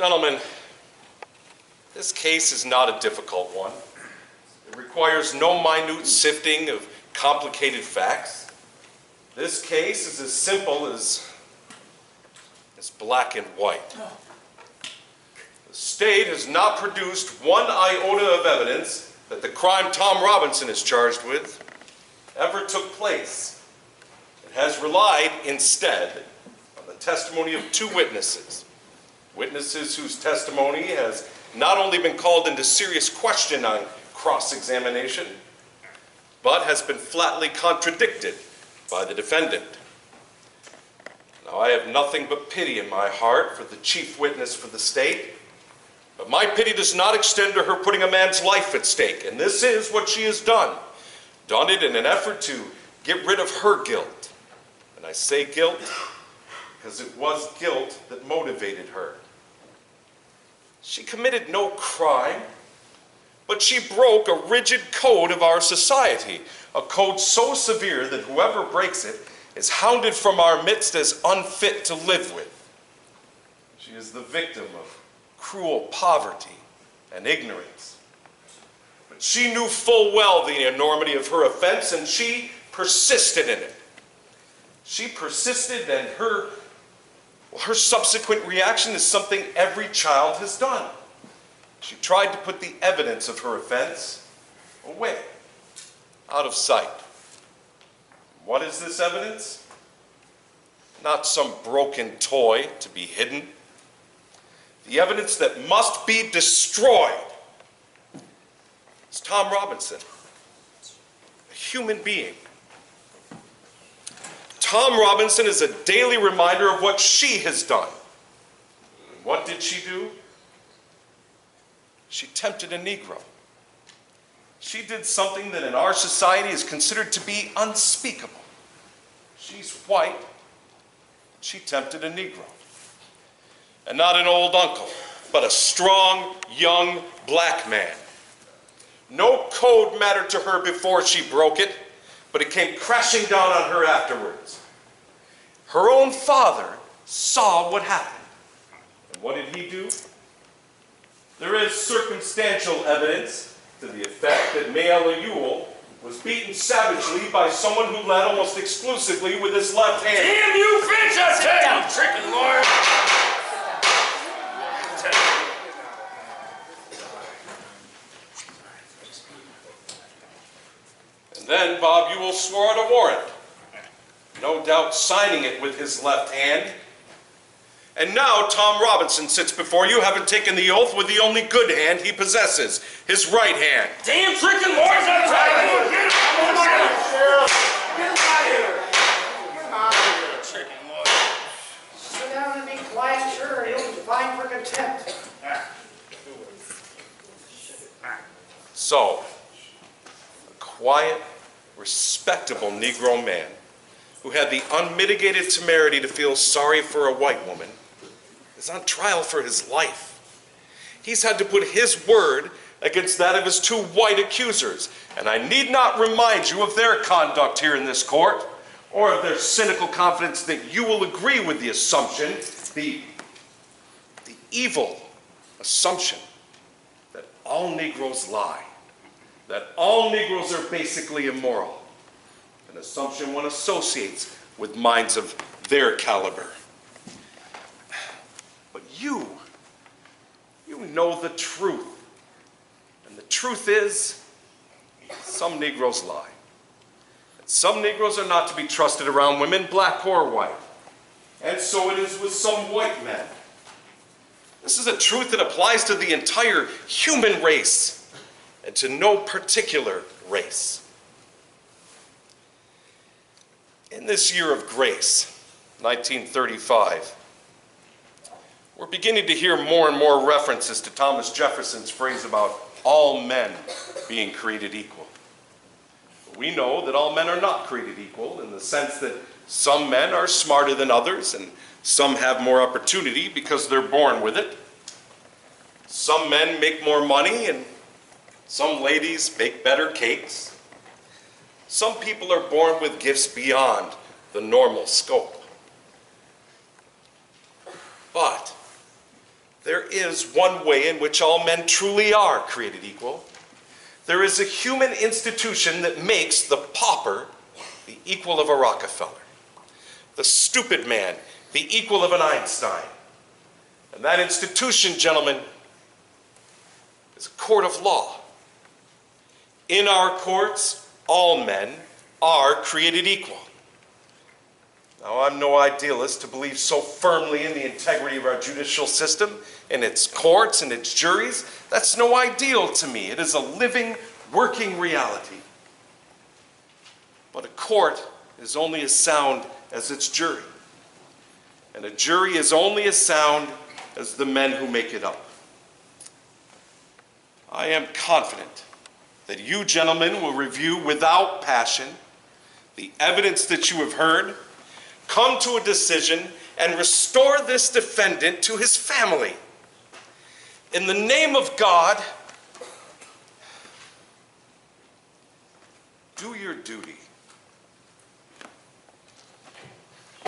Gentlemen, this case is not a difficult one. It requires no minute sifting of complicated facts. This case is as simple as black and white. The state has not produced one iota of evidence that the crime Tom Robinson is charged with ever took place. It has relied instead on the testimony of two witnesses. Witnesses whose testimony has not only been called into serious question on cross-examination, but has been flatly contradicted by the defendant. Now, I have nothing but pity in my heart for the chief witness for the state, but my pity does not extend to her putting a man's life at stake, and this is what she has done. Done it in an effort to get rid of her guilt. And I say guilt because it was guilt that motivated her. She committed no crime, but she broke a rigid code of our society, a code so severe that whoever breaks it is hounded from our midst as unfit to live with. She is the victim of cruel poverty and ignorance. But she knew full well the enormity of her offense, and she persisted in it. She persisted, and her subsequent reaction is something every child has done. She tried to put the evidence of her offense away, out of sight. What is this evidence? Not some broken toy to be hidden. The evidence that must be destroyed is Tom Robinson, a human being. Tom Robinson is a daily reminder of what she has done. And what did she do? She tempted a Negro. She did something that in our society is considered to be unspeakable. She's white. She tempted a Negro. And not an old uncle, but a strong, young black man. No code mattered to her before she broke it, but it came crashing down on her afterwards. Her own father saw what happened. And what did he do? There is circumstantial evidence to the effect that Mayella Ewell was beaten savagely by someone who led almost exclusively with his left hand. Damn you, bitch! I tell you, tricking lawyer! And then Bob Ewell swore out a warrant, no doubt signing it with his left hand. And now Tom Robinson sits before you, having taken the oath with the only good hand he possesses, his right hand. Damn tricking lawyers! I tell you! Get him out of here! Get him out of here! Tricking lawyers. Sit down and be quiet, sure. You'll be fined for contempt. So, a quiet, respectable Negro man who had the unmitigated temerity to feel sorry for a white woman is on trial for his life. He's had to put his word against that of his two white accusers, and I need not remind you of their conduct here in this court, or of their cynical confidence that you will agree with the assumption, the evil assumption that all Negroes lie, that all Negroes are basically immoral, an assumption one associates with minds of their caliber. But you know the truth. And the truth is, some Negroes lie. And some Negroes are not to be trusted around women, black or white. And so it is with some white men. This is a truth that applies to the entire human race and to no particular race. In this year of grace, 1935, we're beginning to hear more and more references to Thomas Jefferson's phrase about all men being created equal. We know that all men are not created equal in the sense that some men are smarter than others and some have more opportunity because they're born with it. Some men make more money and some ladies bake better cakes. Some people are born with gifts beyond the normal scope. But There is one way in which all men truly are created equal. There is a human institution that makes the pauper the equal of a Rockefeller, the stupid man the equal of an Einstein. And that institution, gentlemen, is a court of law. In our courts, all men are created equal. Now, I'm no idealist to believe so firmly in the integrity of our judicial system, and its courts and its juries. That's no ideal to me. It is a living, working reality. But a court is only as sound as its jury. And a jury is only as sound as the men who make it up. I am confident that you gentlemen will review without passion the evidence that you have heard, come to a decision, and restore this defendant to his family. In the name of God, do your duty.